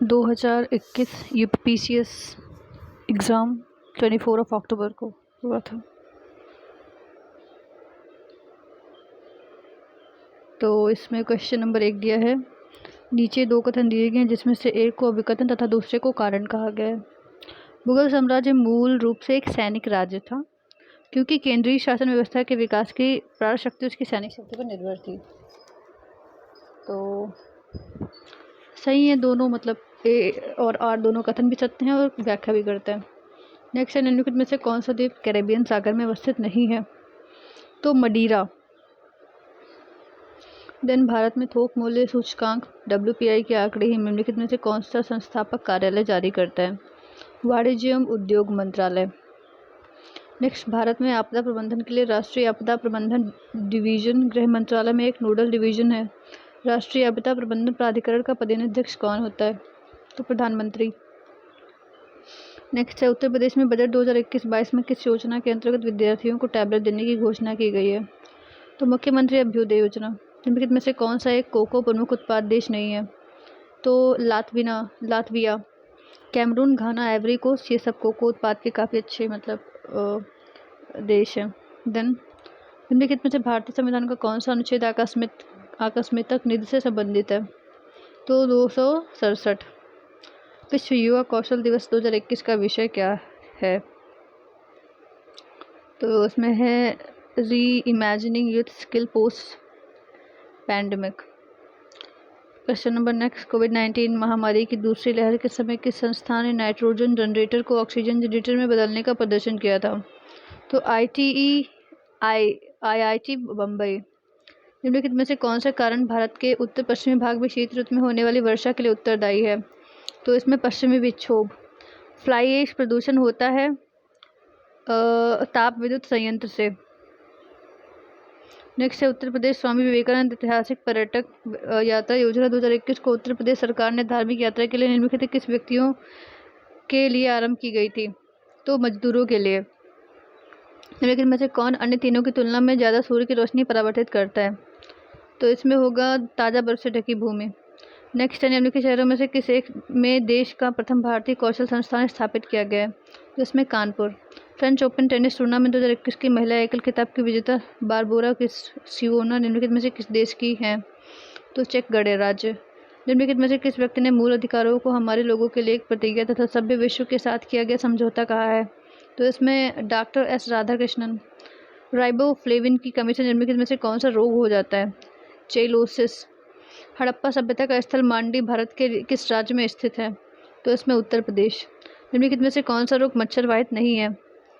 2021 यूपीसीएस exam 24 अक्टूबर को हुआ था। तो इसमें क्वेश्चन नंबर 1 दिया है, नीचे 2 कथन दिए गए हैं जिसमें से एक को अभिकथन तथा दूसरे को कारण कहा गया है। मुगल साम्राज्य मूल रूप से एक सैनिक राज्य था, क्योंकि केंद्रीय शासन व्यवस्था के विकास की प्राण शक्ति उसकी सैनिक शक्ति पर निर्भर थी। तो सही है दोनों, मतलब ए और आर दोनों कथन भी सत्य हैं और व्याख्या भी करते हैं। नेक्स्ट है, निम्नलिखित में से कौन सा द्वीप कैरेबियन सागर में अवस्थित नहीं है? तो मडीरा। देन भारत में थोक मूल्य सूचकांक WPI के आंकड़े ही निम्नलिखित में से कौन सा संस्थापक कार्यालय जारी करता है? वाणिज्य एवं उद्योग मंत्रालय। नेक्स्ट, भारत में आपदा प्रबंधन के लिए राष्ट्रीय आपदा प्रबंधन डिवीजन गृह मंत्रालय में एक नोडल डिवीजन है। राष्ट्रीय आपदा प्रबंधन प्राधिकरण का पदाध्यक्ष कौन होता है? तो प्रधानमंत्री। नेक्स्ट है, उत्तर प्रदेश में बजट 2021-22 में किस योजना के अंतर्गत विद्यार्थियों को टैबलेट देने की घोषणा की गई है? तो मुख्यमंत्री अभ्युदय योजना। निम्नलिखित में से कौन सा एक कोको प्रमुख उत्पाद देश नहीं है? तो लातविया, कैमरून, घाना, आइवरी कोस्ट, ये सब कोको उत्पाद के काफ़ी अच्छे देश हैं। देन निम्नलिखित में से भारतीय संविधान का कौन सा अनुच्छेद आकस्मिक निधि से संबंधित है? तो 267। विश्व युवा कौशल दिवस 2021 का विषय क्या है? तो उसमें है reimagining youth skill post pandemic. Question number next, कोविड-19 महामारी की दूसरी लहर के समय किस संस्था ने नाइट्रोजन जनरेटर को ऑक्सीजन जनरेटर में बदलने का प्रदर्शन किया था? तो IIT बम्बई। निम्नलिखित में से कौन सा कारण भारत के उत्तर पश्चिमी भाग में शीत ऋतु में होने वाली वर्षा के लिए उत्तरदायी है? तो इसमें पश्चिमी विक्षोभ। फ्लाई ऐश प्रदूषण होता है ताप विद्युत संयंत्र से। नेक्स्ट है, उत्तर प्रदेश स्वामी विवेकानंद ऐतिहासिक पर्यटक यात्रा योजना 2021 को उत्तर प्रदेश सरकार ने धार्मिक यात्रा के लिए निम्नलिखित किस व्यक्तियों के लिए आरंभ की गई थी? तो मजदूरों के लिए। निम्नलिखित में से कौन अन्य तीनों की तुलना में ज़्यादा सूर्य की रोशनी परावर्तित करता है? तो इसमें होगा ताज़ा बर्फ से ढकी भूमि। नेक्स्ट है, निम्नलिखित शहरों में से किस एक में देश का प्रथम भारतीय कौशल संस्थान स्थापित किया गया है? जिसमें Kanpur. French open tennis tournament 2021 की महिला एकल खिताब की विजेता बारबोरा सिमोना निम्नलिखित में से किस देश की हैं? तो चेक गणराज्य। निम्नलिखित में से किस व्यक्ति ने मूल अधिकारों को हमारे लोगों के लिए एक प्रतिज्ञा तथा सभ्य विश्व के साथ किया गया समझौता कहा है? तो इसमें डॉक्टर S राधाकृष्णन। राइबोफ्लेविन की कमी से निम्नलिखित में से कौन सा रोग हो जाता है? चेलोसिस। हड़प्पा सभ्यता का स्थल मांडी भारत के किस राज्य में स्थित है? तो इसमें उत्तर प्रदेश। निम्नलिखित में से कौन सा रोग मच्छर वाहित नहीं है?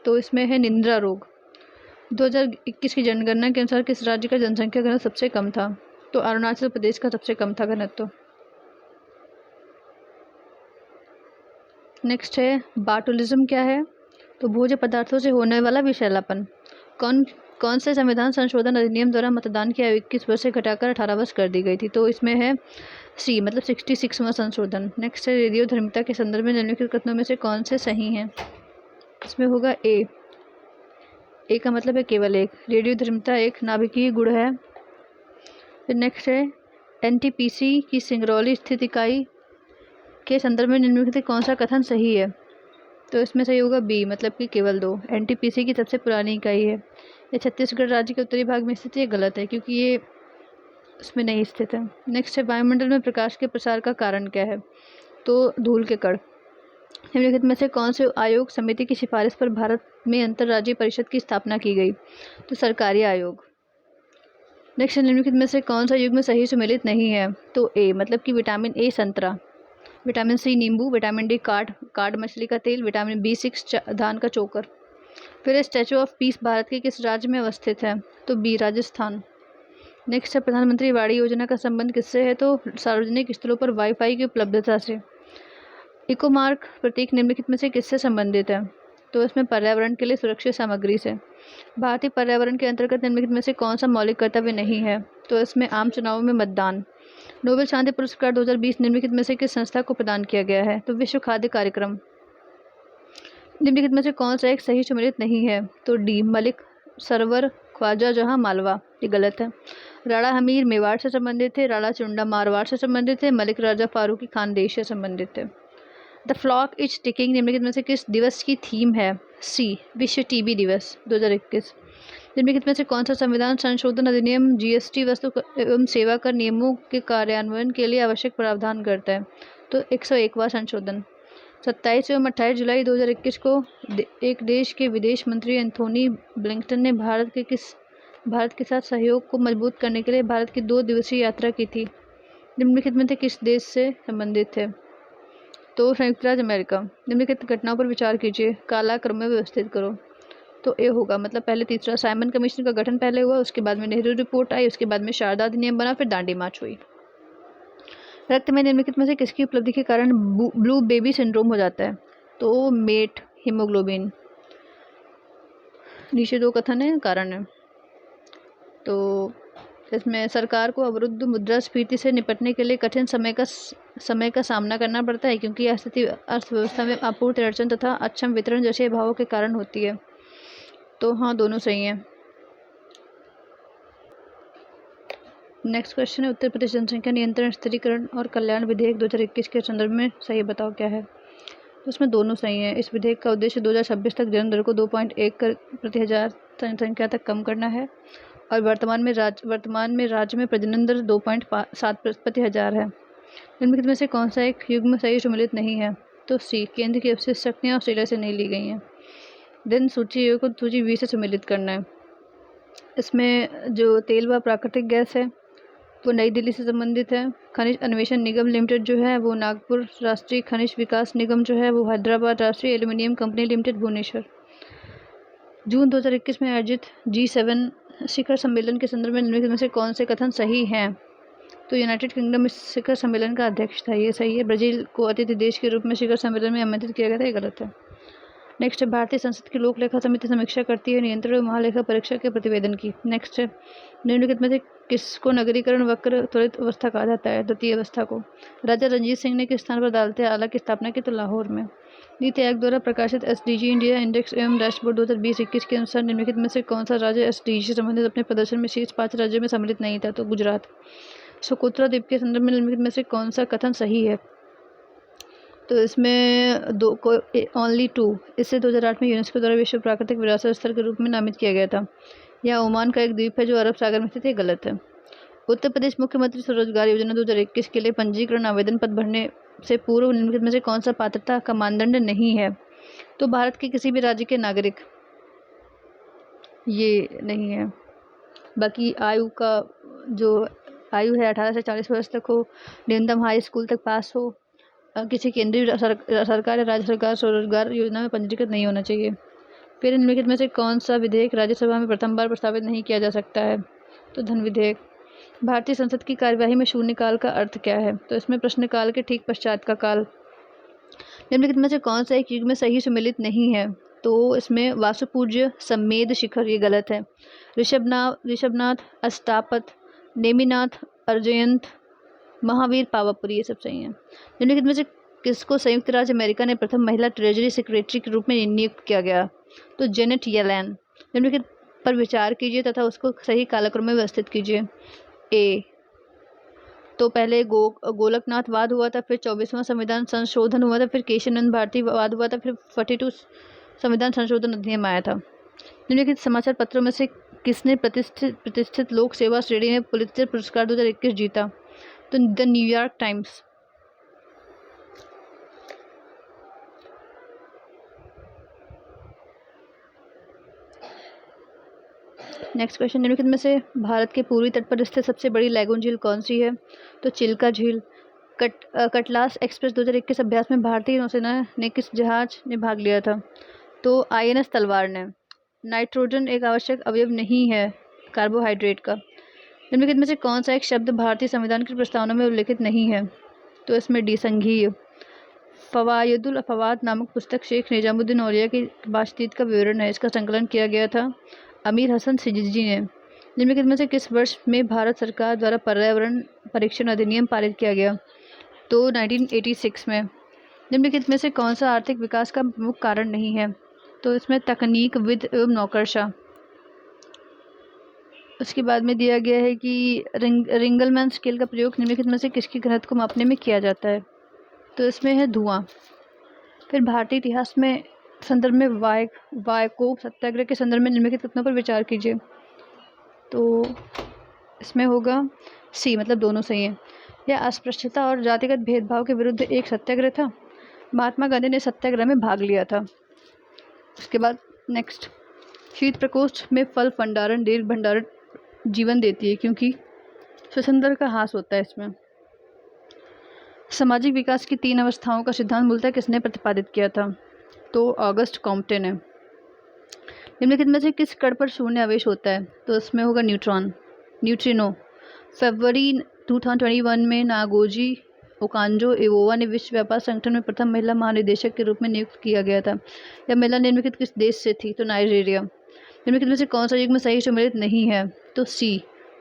तो इसमें है निंद्रा रोग। 2021 की जनगणना के अनुसार किस राज्य का जनसंख्या घनत्व सबसे कम था? तो अरुणाचल प्रदेश का सबसे कम था घनत्व। नेक्स्ट है, बाटुलिज्म क्या है? तो भोज्य पदार्थों से होने वाला विषैलापन। कौन से संविधान संशोधन अधिनियम द्वारा मतदान की आयु 21 वर्ष से घटाकर 18 वर्ष कर दी गई थी? तो इसमें है सी, मतलब 66वां संशोधन। नेक्स्ट है, रेडियोधर्मिता के संदर्भ में निम्नलिखित कथनों में से कौन से सही हैं? इसमें होगा ए का मतलब है केवल एक। रेडियोधर्मिता एक नाभिकीय गुण है। फिर नेक्स्ट है, NTPC की सिंगरौली स्थित इकाई के संदर्भ में निम्नलिखित कौन सा कथन सही है? तो इसमें सही होगा बी, मतलब कि केवल 2। NTPC की सबसे पुरानी इकाई है। ये छत्तीसगढ़ राज्य के उत्तरी भाग में स्थित है। ये गलत है क्योंकि ये उसमें नहीं स्थित है। नेक्स्ट है, वायुमंडल में प्रकाश के प्रसार का कारण क्या है? तो धूल के कण। निम्नलिखित में से कौन से आयोग समिति की सिफारिश पर भारत में अंतर्राज्यीय परिषद की स्थापना की गई? तो सरकारी आयोग। नेक्स्ट, निम्नलिखित में से कौन सा युग्म सही सुमेलित नहीं है? तो ए, मतलब कि विटामिन ए संतरा, विटामिन सी नींबू, विटामिन डी कार्ड मछली का तेल, विटामिन B6 धान का चोकर। फिर स्टैचू ऑफ पीस भारत के किस राज्य में अवस्थित है? तो बी, राजस्थान। नेक्स्ट है, प्रधानमंत्री वाड़ी योजना का संबंध किससे है? तो सार्वजनिक स्थलों पर वाईफाई की उपलब्धता से। इकोमार्क प्रतीक निम्नलिखित में से किससे संबंधित है? तो इसमें पर्यावरण के लिए सुरक्षित सामग्री से। भारतीय पर्यावरण के अंतर्गत निम्नलिखित में से कौन सा मौलिक कर्तव्य नहीं है? तो इसमें आम चुनावों में मतदान। नोबेल शांति पुरस्कार 2020 निम्नलिखित में से किस संस्था को प्रदान किया गया है? तो विश्व खाद्य कार्यक्रम। निम्नलिखित में से कौन सा एक सही सुमेलित नहीं है? तो डी, मलिक सरवर ख्वाजा जहां मालवा। ये गलत है। राणा हमीर मेवाड़ से संबंधित थे, राणा चुंडा मारवाड़ से संबंधित थे, मलिक राजा फारूकी खानदेश से संबंधित थे। द फ्लॉक इज टिकिंग निम्नलिखित में से किस दिवस की थीम है? सी, विश्व टीबी दिवस 2021। निम्नलिखित में से कौन सा संविधान संशोधन अधिनियम जीएसटी वस्तु एवं सेवा कर नियमों के कार्यान्वयन के लिए आवश्यक प्रावधान करता है? तो 101वां संशोधन। 27 एवं 28 जुलाई 2021 को एक देश के विदेश मंत्री एंथोनी ब्लिंकन ने भारत के साथ सहयोग को मजबूत करने के लिए भारत की 2 दिवसीय यात्रा की थी। निम्नलिखित में से किस देश से संबंधित थे? तो संयुक्त राज्य अमेरिका। निम्नलिखित घटनाओं पर विचार कीजिए, काला क्रम में व्यवस्थित करो। तो ए होगा, मतलब पहले तीसरा साइमन कमीशन का गठन पहले हुआ, उसके बाद में नेहरू रिपोर्ट आई, उसके बाद में शारदा अधिनियम बना, फिर दांडी मार्च हुई। रक्त में निम्नलिखित में से किसकी उपलब्धि के कारण ब्लू बेबी सिंड्रोम हो जाता है? तो मेट हीमोग्लोबिन। नीचे 2 कथन है, कारण है। तो इसमें सरकार को अवरुद्ध मुद्रास्फीति से निपटने के लिए कठिन समय का सामना करना पड़ता है, क्योंकि यह स्थिति अर्थव्यवस्था में आपूर्ति अड़चन तथा अक्षम वितरण जैसे अभावों के कारण होती है। तो हाँ, दोनों सही हैं। नेक्स्ट क्वेश्चन है, उत्तर प्रदेश जनसंख्या नियंत्रण स्थिरीकरण और कल्याण विधेयक 2021 के संदर्भ में सही बताओ क्या है? तो उसमें दोनों सही हैं। इस विधेयक का उद्देश्य 2026 तक जन्म दर को 2.1 प्रति हजार जनसंख्या तक कम करना है और वर्तमान में राज्य में प्रजनन दर 2.7 प्रति हजार है। निम्नलिखित में से कौन सा एक युग्म सही सम्मिलित नहीं है? तो सी, केंद्र की अवशिष्ट शक्तियाँ ऑस्ट्रेलिया से नहीं ली गई हैं। देन सूची ए को सूची बी से सम्मिलित करना है। इसमें जो तेल व प्राकृतिक गैस है वो नई दिल्ली से संबंधित है। खनिज अन्वेषण निगम लिमिटेड जो है वो नागपुर, राष्ट्रीय खनिज विकास निगम जो है वो हैदराबाद, राष्ट्रीय एल्यूमिनियम कंपनी लिमिटेड भुवनेश्वर। जून 2021 में आयोजित G7 शिखर सम्मेलन के संदर्भ में निम्नलिखित में से कौन से कथन सही हैं? तो यूनाइटेड किंगडम इस शिखर सम्मेलन का अध्यक्ष था, ये सही है। ब्राजील को अतिथि देश के रूप में शिखर सम्मेलन में आमंत्रित किया गया था, ये गलत है। नेक्स्ट है, भारतीय संसद की लोक लेखा समिति समीक्षा करती है नियंत्रण और महालेखा परीक्षा के प्रतिवेदन की। नेक्स्ट है, निम्नलिखित में से किसको नगरीकरण वक्र त्वरित अवस्था कहा जाता है? द्वितीय अवस्था को। राजा रंजीत सिंह ने किस स्थान पर अदालत आला की स्थापना की? तो लाहौर में। नीति आयोग द्वारा प्रकाशित एसडीजी इंडिया इंडेक्स एवं डैशबोर्ड 2020-21 के अनुसार निम्नलिखित में से कौन सा राज्य एसडीजी से संबंधित अपने प्रदर्शन में शीर्ष 5 राज्यों में सम्मिलित नहीं था? तो गुजरात। सोकोत्रा द्वीप के संदर्भ में निम्नलिखित में से कौन सा कथन सही है? तो इसमें ओनली 2। इसे 2008 में यूनेस्को द्वारा विश्व प्राकृतिक विरासत स्थल के रूप में नामित किया गया था। यह ओमान का एक द्वीप है जो अरब सागर में स्थित है, गलत है। उत्तर प्रदेश मुख्यमंत्री स्वरोजगार योजना 2021 के लिए पंजीकरण आवेदन पत्र भरने से पूर्व निम्नलिखित में से कौन सा पात्रता का मानदंड नहीं है? तो भारत के किसी भी राज्य के नागरिक, ये नहीं है। बाकी आयु का जो आयु है 18 से 40 वर्ष तक हो, न्यूनतम हाई स्कूल तक पास हो, किसी केंद्रीय सरकार या राज्य सरकार स्वरोजगार योजना में पंजीकृत नहीं होना चाहिए। फिर निम्नलिखित में से कौन सा विधेयक राज्यसभा में प्रथम बार प्रस्तावित नहीं किया जा सकता है? तो धन विधेयक। भारतीय संसद की कार्यवाही में शून्यकाल का अर्थ क्या है? तो इसमें प्रश्नकाल के ठीक पश्चात का काल। निम्नलिखित में से कौन सा एक युग में सही सम्मिलित नहीं है? तो इसमें वासुपूज्य, सम्मेद शिखर, ये गलत है। ऋषभनाथ, अष्टापथ, नेमिनाथ, अर्जयंत, महावीर, पावापुरी, ये सब सही हैं। निम्नलिखित में से किसको संयुक्त राज्य अमेरिका ने प्रथम महिला ट्रेजरी सेक्रेटरी के रूप में नियुक्त किया गया? तो जेनेट येलेन। निम्नलिखित पर विचार कीजिए तथा उसको सही कालक्रम में व्यवस्थित कीजिए। ए, तो पहले गोलकनाथ वाद हुआ था, फिर 24वां संविधान संशोधन हुआ था, फिर केशवानंद भारती वाद हुआ था, फिर 42 संविधान संशोधन अधिनियम आया था। निम्नलिखित समाचार पत्रों में से किसने प्रतिष्ठित लोक सेवा श्रेणी में पुलित्जर पुरस्कार 2021 जीता? तो the New York times. Next question, निम्नलिखित में से भारत के पूर्वी तट पर स्थित सबसे बड़ी लैगून झील कौन सी है? तो चिल्का झील। कटलास एक्सप्रेस 2021 अभ्यास में भारतीय नौसेना ने किस जहाज ने भाग लिया था? तो INS तलवार ने। नाइट्रोजन एक आवश्यक अवयव नहीं है कार्बोहाइड्रेट का। निम्नलिखित में से कौन सा एक शब्द भारतीय संविधान की प्रस्तावना में उल्लेखित नहीं है? तो इसमें डी, संघीय। फवायदुल अफवाद नामक पुस्तक शेख निजामुद्दीन औलिया की बातचीत का विवरण है। इसका संकलन किया गया था अमीर हसन सिजिजी ने। निम्नलिखित में से किस वर्ष में भारत सरकार द्वारा पर्यावरण परीक्षण अधिनियम पारित किया गया? तो 1986 में। निम्नलिखित में से कौन सा आर्थिक विकास का प्रमुख कारण नहीं है? तो इसमें तकनीक, वित्त एवं नौकरशाह। उसके बाद में दिया गया है कि रिंगलमैन स्केल का प्रयोग निम्नलिखित में से किसकी घनत्व को मापने में किया जाता है? तो इसमें है धुआं। फिर भारतीय इतिहास में संदर्भ में वायको सत्याग्रह के संदर्भ में निम्नलिखित कथनों पर विचार कीजिए। तो इसमें होगा सी, मतलब दोनों सही हैं। यह अस्पृश्यता और जातिगत भेदभाव के विरुद्ध एक सत्याग्रह था। महात्मा गांधी ने सत्याग्रह में भाग लिया था। उसके बाद नेक्स्ट, शीत प्रकोष्ठ में फल भंडारण दीर्घ भंडारण जीवन देती है क्योंकि स्वतंत्र का ह्रास होता है इसमें। सामाजिक विकास की 3 अवस्थाओं का सिद्धांत मूलतः किसने प्रतिपादित किया था? तो ऑगस्ट कॉम्पटे ने। निम्नलिखित में से किस कण पर शून्य आवेश होता है? तो इसमें होगा न्यूट्रिनो। फरवरी 2021 में नागोजी ओकांजो इवोवा ने विश्व व्यापार संगठन में प्रथम महिला महानिदेशक के रूप में नियुक्त किया गया था। यह महिला निम्नलिखित किस देश से थी? तो नाइजीरिया। निम्नलिखित में से कौन सा युग्म सही सम्मिलित नहीं है? तो सी,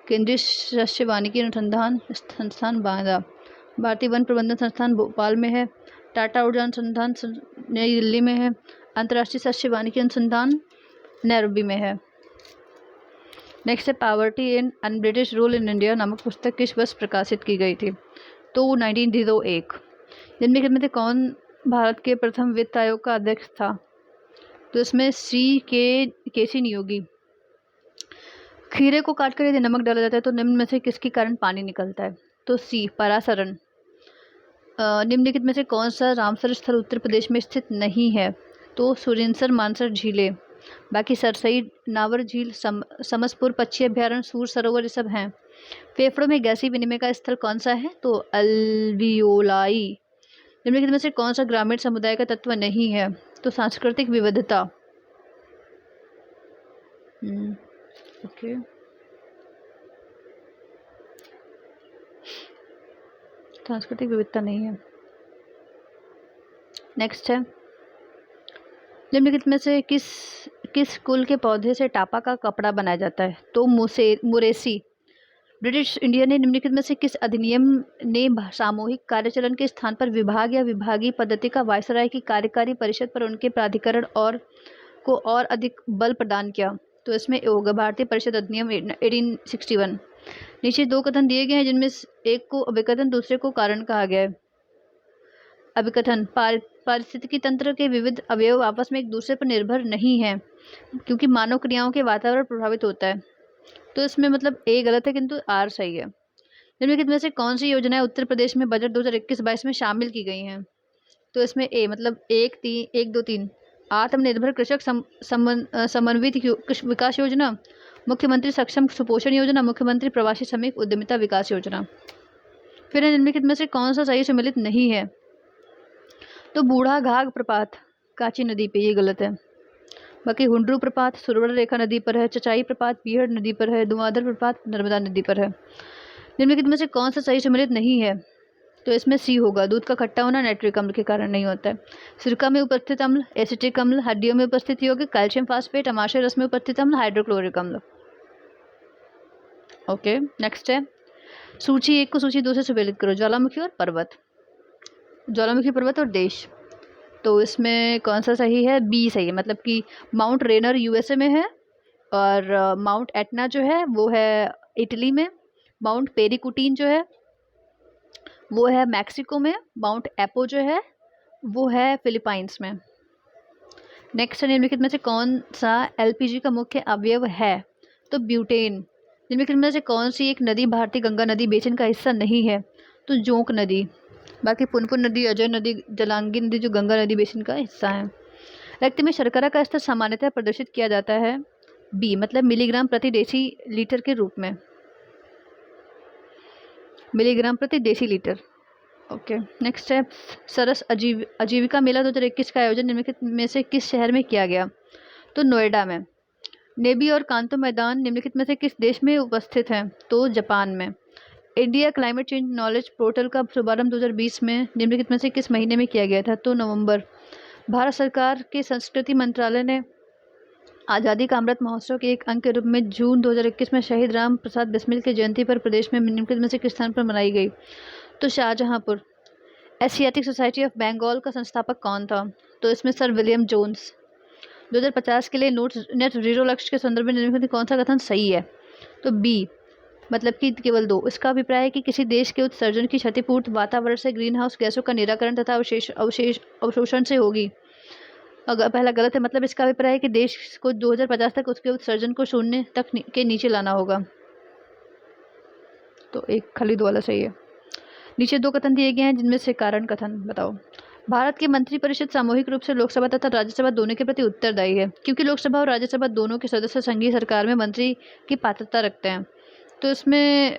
केंद्रीय शस्य वानिकी अनुसंधान संस्थान बांदा। भारतीय वन प्रबंधन संस्थान भोपाल में है। टाटा ऊर्जा अनुसंधान नई दिल्ली में है। अंतर्राष्ट्रीय शस्य वानिकी अनुसंधान नैरोबी में है। नेक्स्ट है, poverty and un-British rule in India नामक पुस्तक किस वर्ष प्रकाशित की गई थी? तो 1901। निम्नलिखित में से कौन भारत के प्रथम वित्त आयोग का अध्यक्ष था? तो इसमें केसी नियोगी। खीरे को काटकर यदि नमक डाला जाता है तो निम्न में से किसके कारण पानी निकलता है? तो सी, परासरण। निम्नलिखित में से कौन सा रामसर स्थल उत्तर प्रदेश में स्थित नहीं है? तो सुरिनसर मानसर झीलें, बाकी सरसई, नावर झील, समसपुर पक्षी अभ्यारण्य, सूर सरोवर, ये सब हैं। फेफड़ों में गैसीय विनिमय का स्थल कौन सा है? तो अल्वियोलाई। निम्नलिखित में से कौन सा ग्रामीण समुदाय का तत्व नहीं है? तो सांस्कृतिक विविधता। ओके, सांस्कृतिक विविधता नहीं है। नेक्स्ट है, निम्नलिखित में से किस कुल के पौधे से टापा का कपड़ा बनाया जाता है? तो मुरेसी। ब्रिटिश इंडिया ने निम्नलिखित में से किस अधिनियम ने सामूहिक कार्यचलन के स्थान पर विभाग या विभागीय पद्धति का वायसराय की कार्यकारी परिषद पर उनके प्राधिकरण को और अधिक बल प्रदान किया? तो इसमें होगा भारतीय परिषद अधिनियम 1861। नीचे 2 कथन दिए गए हैं जिनमें एक को अभिकथन, दूसरे को कारण कहा गया है। अभिकथन, पारिस्थितिकी तंत्र के विविध अवयव आपस में एक दूसरे पर निर्भर नहीं हैं क्योंकि मानव क्रियाओं के वातावरण प्रभावित होता है। तो इसमें मतलब ए गलत है किंतु आर सही है। निम्नलिखित में से कौन सी योजनाएं उत्तर प्रदेश में बजट 2021-22 में शामिल की गई हैं? तो इसमें ए, मतलब 1, 2, 3 आत्मनिर्भर कृषक समन्वित विकास योजना, मुख्यमंत्री सक्षम सुपोषण योजना, मुख्यमंत्री प्रवासी श्रमिक उद्यमिता विकास योजना। फिर निम्नलिखित में से कौन सा सही सम्मिलित नहीं है? तो बूढ़ा घाघ प्रपात कांची नदी पे, ये गलत है। बाकी हुंड्रू प्रपात सुरवण रेखा नदी पर है। चचाई प्रपात बीहड़ नदी पर है। धुआंधर प्रपात नर्मदा नदी पर है। निम्नलिखित में से कौन सा सही सम्मिलित नहीं है? तो इसमें सी होगा, दूध का खट्टा होना नाइट्रिक अम्ल के कारण नहीं होता है। सिरका में उपस्थित अम्ल एसिटिक अम्ल, हड्डियों में उपस्थित यौगिक कैल्शियम फास्फेट, अमाशय रस में उपस्थित अम्ल हाइड्रोक्लोरिक अम्ल। ओके, नेक्स्ट है, सूची 1 को सूची 2 से सुमेलित करो। ज्वालामुखी और पर्वत, ज्वालामुखी पर्वत और देश। तो इसमें कौन सा सही है? बी सही है, मतलब कि माउंट रेनर यूएसए में है और माउंट एटना जो है वो है इटली में। माउंट पेरिकुटीन जो है वो है मैक्सिको में। माउंट एपो जो है वो है फिलीपाइंस में। नेक्स्ट, निम्नलिखित में से कौन सा एलपीजी का मुख्य अवयव है? तो ब्यूटेन। निम्नलिखित में से कौन सी एक नदी भारतीय गंगा नदी बेसिन का हिस्सा नहीं है? तो जोंक नदी। बाकी पुनपुन नदी, अजय नदी, जलांगी नदी जो गंगा नदी बेसिन का हिस्सा है। रक्त में शर्करा का स्तर सामान्यतः प्रदर्शित किया जाता है बी, मतलब मिलीग्राम प्रति डेसीलीटर के रूप में। मिलीग्राम प्रति डेसीलीटर। ओके, नेक्स्ट है, सरस आजीविका मेला 2021 का आयोजन निम्नलिखित में से किस शहर में किया गया? तो नोएडा में। नेबी और कांतो मैदान निम्नलिखित में से किस देश में उपस्थित हैं? तो जापान में। India climate change knowledge portal का शुभारंभ 2020 में निम्नलिखित में से किस महीने में किया गया था? तो नवंबर। भारत सरकार के संस्कृति मंत्रालय ने आज़ादी का अमृत महोत्सव के एक अंग के रूप में जून 2021 में शहीद राम प्रसाद बिस्मिल की जयंती पर प्रदेश में निम्नलिखित में से किस स्थान पर मनाई गई? तो Shahjahanpur. Asiatic Society of Bengal का संस्थापक कौन था? तो इसमें सर विलियम जोन्स। 2050 के लिए नेट जीरो लक्ष्य के संदर्भ में निम्नलिखित कौन सा कथन सही है? तो बी मतलब कि केवल 2। इसका अभिप्राय है कि किसी देश के उत्सर्जन की क्षतिपूर्ति वातावरण से ग्रीन हाउस गैसों का निराकरण तथा अवशोषण से होगी। अगर पहला गलत है, मतलब इसका अभिप्राय है कि देश को 2050 तक उसके उत्सर्जन को शून्य तक के नीचे लाना होगा। तो एक खाली 2 वाला सही है। नीचे 2 कथन दिए गए हैं, जिनमें से कारण कथन बताओ। भारत की मंत्रिपरिषद सामूहिक रूप से लोकसभा तथा राज्यसभा दोनों के प्रति उत्तरदायी है, क्योंकि लोकसभा और राज्यसभा दोनों के सदस्य संघीय सरकार में मंत्री की पात्रता रखते हैं। तो इसमें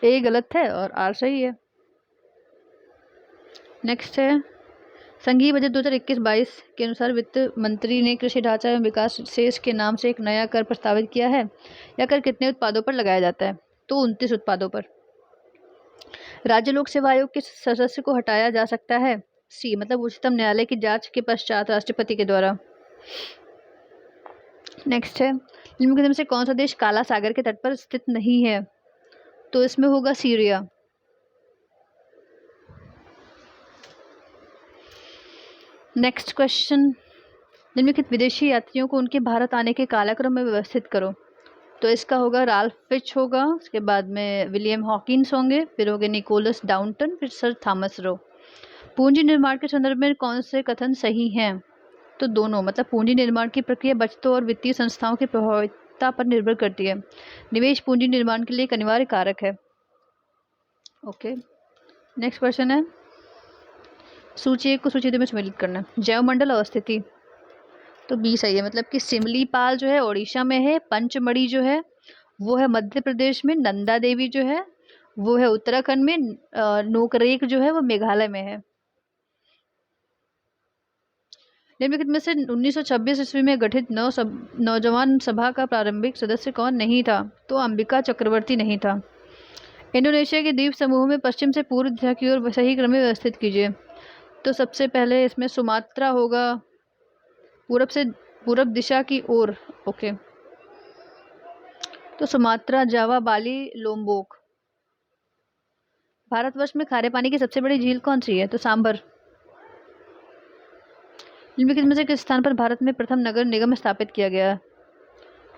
ए गलत है और आर सही है। नेक्स्ट है, संघीय बजट 2021-22 के अनुसार वित्त मंत्री ने कृषि ढांचा एवं विकास शेष के नाम से एक नया कर प्रस्तावित किया है। यह कर कितने उत्पादों पर लगाया जाता है? तो 29 उत्पादों पर। राज्य लोक सेवा आयोग के सदस्य को हटाया जा सकता है। सी मतलब उच्चतम न्यायालय की जांच के पश्चात राष्ट्रपति के द्वारा। नेक्स्ट है, निम्नलिखित में से कौन सा देश काला सागर के तट पर स्थित नहीं है? तो इसमें होगा सीरिया। नेक्स्ट क्वेश्चन, निम्नलिखित विदेशी यात्रियों को उनके भारत आने के कालक्रम में व्यवस्थित करो। तो इसका होगा राल्फ फिच होगा, उसके बाद में विलियम हॉकिंस होंगे, फिर होंगे निकोलस डाउंटन, फिर सर थॉमस रो। पूंजी निर्माण के संदर्भ में कौन से कथन सही हैं? तो दोनों, मतलब पूंजी निर्माण की प्रक्रिया बचतों और वित्तीय संस्थाओं की प्रभाविता पर निर्भर करती है। निवेश पूंजी निर्माण के लिए एक अनिवार्य कारक है। ओके, नेक्स्ट क्वेश्चन है, सूची 1 को सूची 2 में सम्मिलित करना। जैवमंडल अवस्थिति, तो बी सही है, मतलब कि सिमलीपाल जो है ओडिशा में है, पंचमढ़ी जो है वो है मध्य प्रदेश में, नंदा देवी जो है वो है उत्तराखंड में, नोकरेक जो है वो मेघालय में है। निम्नलिखित में से 1926 ईस्वी में गठित नौजवान सभा का प्रारंभिक सदस्य कौन नहीं था? तो अंबिका चक्रवर्ती नहीं था। इंडोनेशिया के द्वीप समूह में पश्चिम से पूर्व दिशा की ओर सही क्रम में व्यवस्थित कीजिए। तो सबसे पहले इसमें सुमात्रा होगा, पूरब से पूरब दिशा की ओर। ओके, तो सुमात्रा, जावा, बाली, लोम्बोक। भारतवर्ष में खारे पानी की सबसे बड़ी झील कौन सी है? तो सांभर। निम्नलिखित में से किस स्थान पर भारत में प्रथम नगर निगम स्थापित किया गया?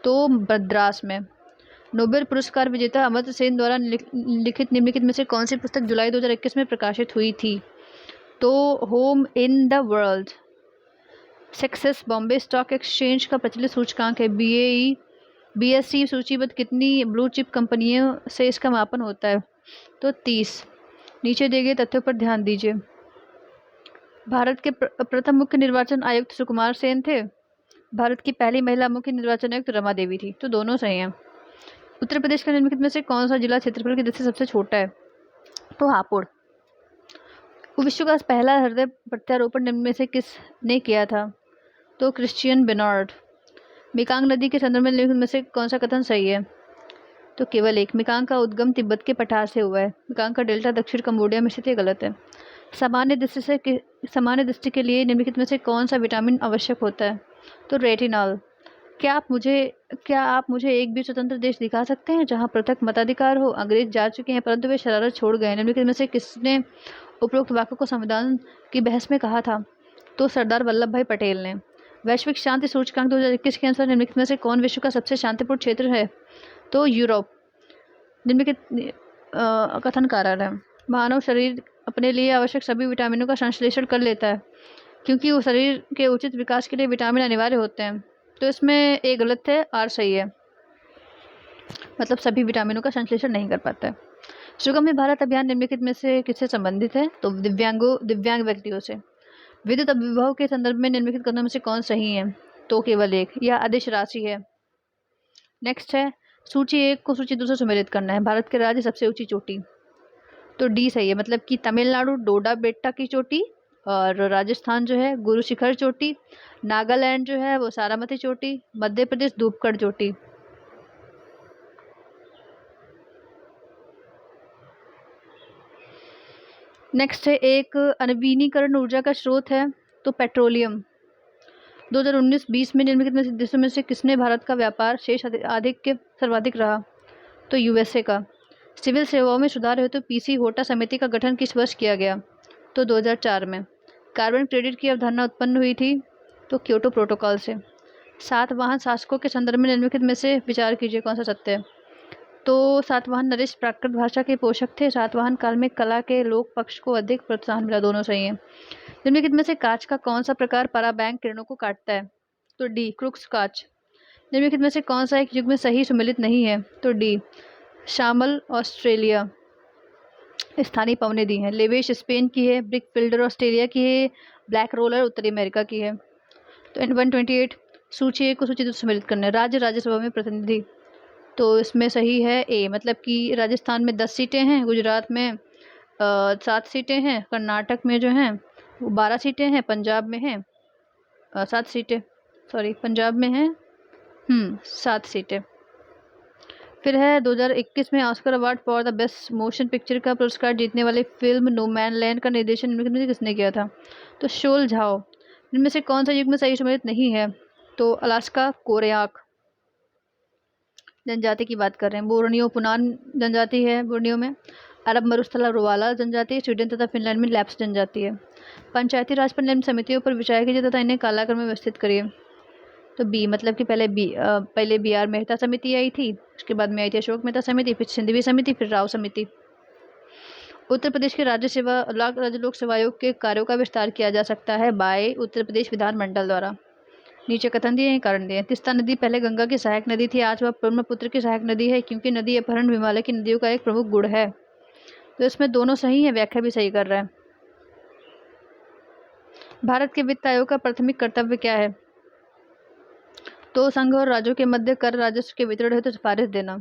तो मद्रास में। नोबेल पुरस्कार विजेता अमर्त्य सेन द्वारा लिखित निम्नलिखित में से कौन सी पुस्तक जुलाई 2021 में प्रकाशित हुई थी? तो home in the world. Success Bombay stock exchange का प्रचलित सूचकांक है BSE सूचीबद्ध कितनी ब्लू चिप कंपनियों से इसका मापन होता है? तो 30। नीचे दिए गए तथ्यों पर ध्यान दीजिए। भारत के प्रथम मुख्य निर्वाचन आयुक्त सुकुमार सेन थे। भारत की पहली महिला मुख्य निर्वाचन आयुक्त रमा देवी थी। तो दोनों सही हैं। उत्तर प्रदेश का निम्नलिखित में से कौन सा जिला क्षेत्रफल की दृष्टि से सबसे छोटा है? तो हापुड़। विश्व का पहला हृदय प्रत्यारोपण निम्न में से किसने किया था? तो क्रिश्चियन बेनार्ड। मिकांग नदी के संदर्भ में निम्नलिखित में से कौन सा कथन सही है? तो केवल एक। मिकांग का उद्गम तिब्बत के पठार से हुआ है। मिकांग का डेल्टा दक्षिण कंबोडिया में स्थित है, गलत है। सामान्य दृष्टि के लिए निम्नलिखित में से कौन सा विटामिन आवश्यक होता है? तो रेटिनॉल। क्या आप मुझे एक भी स्वतंत्र देश दिखा सकते हैं जहां पृथक मताधिकार हो? अंग्रेज जा चुके हैं परंतु वे शरारत छोड़ गए। निम्नलिखित में से किसने उपरोक्त वाक्य को संविधान की बहस में कहा था? तो सरदार वल्लभ भाई पटेल ने। वैश्विक शांति सूचकांक 2021 के अनुसार निम्नलिखित में से कौन विश्व का सबसे शांतिपूर्ण क्षेत्र है? तो यूरोप। निम्नलिखित कथन कारण है। मानव शरीर अपने लिए आवश्यक सभी विटामिनों का संश्लेषण कर लेता है, क्योंकि वो शरीर के उचित विकास के लिए विटामिन अनिवार्य होते हैं। तो इसमें ए गलत है, आर सही है, मतलब सभी विटामिनों का संश्लेषण नहीं कर पाता है। सुगम्य भारत अभियान निम्नलिखित में से किससे संबंधित है? तो दिव्यांग व्यक्तियों से। विद्युत अभिभाव के संदर्भ में निम्नलिखित कथनों में से कौन सही है? तो केवल एक। यह अदिश राशि है। नेक्स्ट है, सूची 1 को सूची 2 से सम्मिलित करना है। भारत के राज्य सबसे ऊंची चोटी। तो डी सही है, मतलब कि तमिलनाडु डोडा बेट्टा की चोटी, और राजस्थान जो है गुरु शिखर चोटी, नागालैंड जो है वो सारामती चोटी, मध्य प्रदेश धूपगढ़ चोटी। नेक्स्ट है, एक नवीनीकरण ऊर्जा का स्रोत है तो पेट्रोलियम। 2019-20 में निम्नलिखित देशों में से किसने भारत का व्यापार शेष आधिक्य सर्वाधिक रहा? तो यूएसए का। सिविल सेवाओं में सुधार हेतु पीसी होटा समिति का गठन किस वर्ष किया गया? तो 2004 में। कार्बन क्रेडिट की अवधारणा उत्पन्न हुई थी तो क्योटो प्रोटोकॉल से। सातवाहन शासकों के संदर्भ में निम्नलिखित में से विचार कीजिए कौन सा सत्य है। तो सातवाहन नरेश प्राकृत भाषा के पोषक थे। सातवाहन काल में कला के लोक पक्ष को अधिक प्रोत्साहन मिला। दोनों सही है। निम्नलिखित में से कांच का कौन सा प्रकार पराबैंग किरणों को काटता है। तो डी क्रुक्स कांच। निम्नलिखित में से कौन सा एक युग में सही सुमेलित नहीं है। तो डी शामल ऑस्ट्रेलिया। स्थानीय पावने दी हैं। लेवेश स्पेन की है, ब्रिक फिल्डर ऑस्ट्रेलिया की है, ब्लैक रोलर उत्तरी अमेरिका की है। तो 128 सूची ए को सूची दो सम्मिलित करना है। राज्य राज्यसभा में प्रतिनिधि, तो इसमें सही है ए, मतलब कि राजस्थान में 10 सीटें हैं, गुजरात में 7 सीटें हैं, कर्नाटक में जो हैं वो 12 सीटें हैं, पंजाब में हैं 7 सीटें, सॉरी पंजाब में हैं 7 सीटें। फिर है 2021 में Oscar award for the best motion picture का पुरस्कार जीतने वाली फिल्म नोमैनलैंड का निर्देशन निम्नलिखित में से किसने किया था। तो शोल झाओ। इनमें से कौन सा युग में सही सम्मिलित नहीं है। तो अलास्का कोरयाक जनजाति की बात कर रहे हैं। बोर्नियो पुनान जनजाति है बोर्नियो में। अरब मरुस्थल रोवाला जनजाति, स्वीडन तथा फिनलैंड में लैप्स जनजाति है। पंचायती राज पर निम्न समितियों पर विचार कीजिए तथा इन्हें कालाक्रम में व्यवस्थित करिए। तो बी, मतलब कि पहले बी आर मेहता समिति आई थी, उसके बाद में आई थी अशोक मेहता समिति, फिर सिंधवी समिति, फिर राव समिति। उत्तर प्रदेश के राज्य लोक सेवा आयोग के कार्यों का विस्तार किया जा सकता है बाय उत्तर प्रदेश विधानमंडल द्वारा। नीचे कथन दिए हैं, कारण दिए हैं। तिस्ता नदी पहले गंगा की सहायक नदी थी, आज वह ब्रह्मपुत्र की सहायक नदी है, क्योंकि नदी अपहरण हिमालय की नदियों का एक प्रमुख गुण है। तो इसमें दोनों सही है, व्याख्या भी सही कर रहा है। भारत के वित्त आयोग का प्राथमिक कर्तव्य क्या है। तो संघ और राज्यों के मध्य कर राजस्व के वितरण हेतु सिफारिश देना।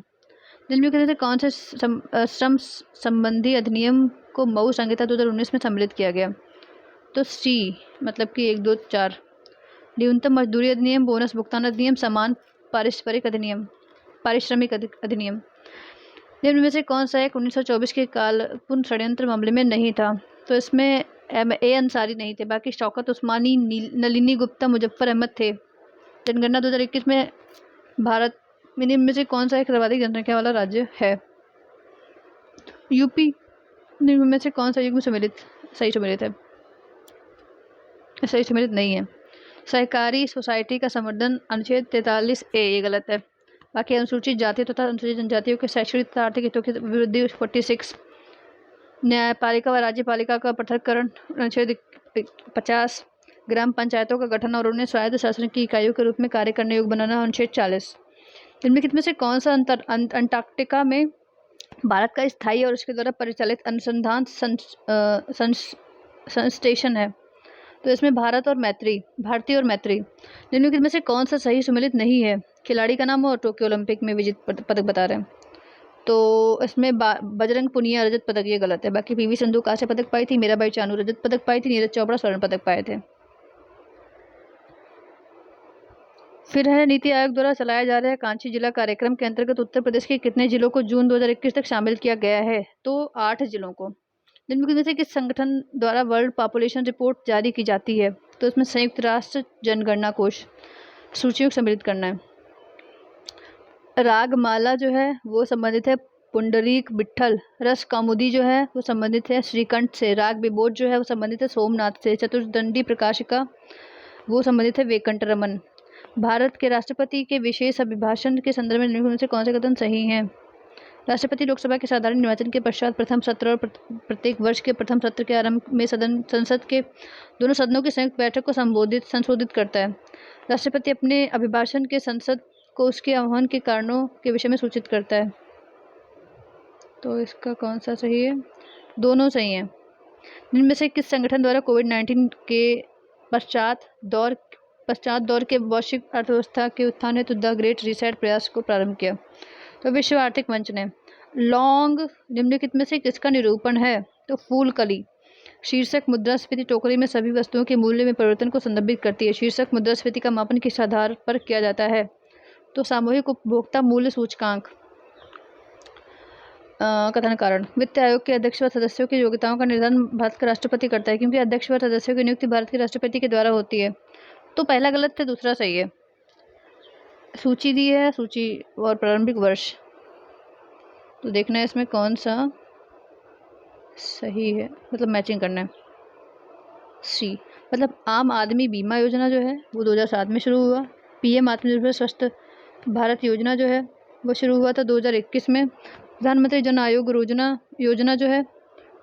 निम्नलिखित में से कौन से श्रम संबंधी अधिनियम को मऊ संहिता 2019 में सम्मिलित किया गया। तो सी, मतलब कि 1, 2, 4। न्यूनतम मजदूरी अधिनियम, बोनस भुगतान अधिनियम, समान पारिश्रमिक अधिनियम। निम्न में से कौन सा एक 1924 के कालपूर्ण षड्यंत्र मामले में नहीं था। तो इसमें ए अंसारी नहीं थे, बाकी शौकत उस्मानी, नलिनी गुप्ता, मुजफ्फर अहमद थे। जनगणना 2021 में भारत में निम्न में से कौन सा एक सर्वाधिक जनसंख्या वाला राज्य है। यूपी। निम्न में से कौन सा युग में सही सम्मिलित है। सही सम्मिलित नहीं है। सहकारी सोसाइटी का संवर्धन अनुच्छेद 43A, ये गलत है। बाकी अनुसूचित जाति तथा अनुसूचित जनजातियों के शैक्षणिक तथा आर्थिक हितों की वृद्धि 46। न्यायपालिका व राज्यपालिका का पृथक्करण अनुच्छेद 50। ग्राम पंचायतों का गठन और उन्हें स्वायत्त शासन की इकाइयों के रूप में कार्य करने योग्य बनाना अनुच्छेद 40। निम्नलिखित में से कौन सा अंटार्कटिका में भारत का स्थायी और उसके द्वारा परिचालित अनुसंधान स्टेशन है। तो इसमें भारतीय और मैत्री। निम्नलिखित में से कौन सा सही सुमेलित नहीं है। खिलाड़ी का नाम और टोक्यो ओलंपिक में विजित पदक बता रहे हैं। तो इसमें बजरंग पुनिया रजत पदक, ये गलत है। बाकी पीवी संधू कांस्य पदक पाई थी, मीराबाई चानू रजत पदक पाई थी, नीरज चोपड़ा स्वर्ण पदक पाए थे। फिर है नीति आयोग द्वारा चलाया जा रहा है कांची जिला कार्यक्रम के अंतर्गत उत्तर प्रदेश के कितने जिलों को जून 2021 तक शामिल किया गया है। तो 8 जिलों को। निम्नलिखित में से किस संगठन द्वारा वर्ल्ड पॉपुलेशन रिपोर्ट जारी की जाती है। तो इसमें संयुक्त राष्ट्र जनगणना कोष। सूचियों को सम्मिलित करना है। रागमाला जो है वो संबंधित है पुंडरीक विट्ठल। रस कौमुदी जो है वो संबंधित है श्रीकंठ से। राग विबोध जो है वो संबंधित है सोमनाथ से। चतुर्दंडी प्रकाशिका वो संबंधित है वेंकटरमन। भारत के राष्ट्रपति के विशेष अभिभाषण के संदर्भ में निम्नलिखित में से कौन से कथन सही हैं। राष्ट्रपति लोकसभा के साधारण निर्वाचन के पश्चात प्रथम सत्र और प्रत्येक वर्ष के प्रथम सत्र के आरंभ में संसद के दोनों सदनों की संयुक्त बैठक को संशोधित करता है। राष्ट्रपति अपने अभिभाषण के संसद को उसके आह्वान के कारणों के विषय में सूचित करता है। तो इसका कौन सा सही है। दोनों सही हैं। इनमें से किस संगठन द्वारा कोविड-19 के पश्चात दौर के वैश्विक अर्थव्यवस्था के उत्थान हेतु द ग्रेट रीसेट प्रयास को प्रारंभ किया। तो विश्व आर्थिक मंच ने। लॉन्ग निम्नलिखित में से किसका निरूपण है। तो फूलकली। शीर्षक मुद्रास्फीति टोकरी में सभी वस्तुओं के मूल्य में परिवर्तन को संदर्भित करती है। शीर्षक मुद्रास्फीति का मापन किस आधार पर किया जाता है। तो सामूहिक उपभोक्ता मूल्य सूचकांक। कथन कारण। वित्त आयोग के अध्यक्ष व सदस्यों की योग्यताओं का निर्धारण भारत का राष्ट्रपति करता है, क्योंकि अध्यक्ष व सदस्यों की नियुक्ति भारत के राष्ट्रपति के द्वारा होती है। तो पहला गलत है, दूसरा सही है। सूची दी है, सूची और प्रारंभिक वर्ष। तो देखना है इसमें कौन सा सही है, मतलब मैचिंग करना है। सी, मतलब आम आदमी बीमा योजना जो है वो 2007 में शुरू हुआ। पीएम आत्मनिर्भर स्वस्थ भारत योजना जो है वो शुरू हुआ था 2021 में। प्रधानमंत्री जन आयोग योजना जो है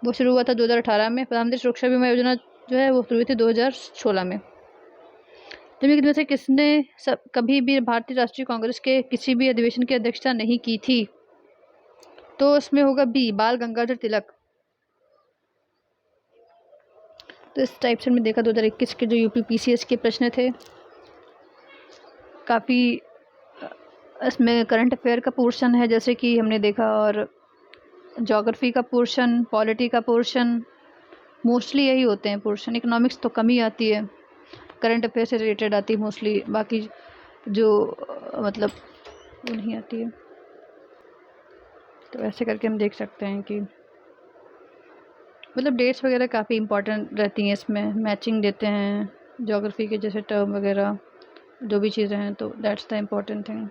वो शुरू हुआ था 2018 में। प्रधानमंत्री सुरक्षा बीमा योजना जो है वो शुरू हुई थी 2016 में। निम्नलिखित में से किसने कभी भी भारतीय राष्ट्रीय कांग्रेस के किसी भी अधिवेशन की अध्यक्षता नहीं की थी? तो इसमें होगा बी, बाल गंगाधर तिलक। तो इस टाइप से हमने देखा 2021 के जो यूपी पीसीएस के प्रश्न थे, काफ़ी इसमें करंट अफेयर का पोर्शन है जैसे कि हमने देखा, और ज्योग्राफी का पोर्शन, पॉलिटी का पोर्शन, मोस्टली यही होते हैं पोर्शन। इकोनॉमिक्स तो कम ही आती है, करंट अफेयर से रिलेटेड आती है मोस्टली, बाकी जो मतलब वो नहीं आती है। तो ऐसे करके हम देख सकते हैं कि मतलब डेट्स वगैरह काफ़ी इंपॉर्टेंट रहती हैं, इसमें मैचिंग देते हैं ज्योग्राफी के जैसे टर्म वगैरह जो भी चीज़ें हैं, तो दैट्स द इम्पोर्टेंट थिंग।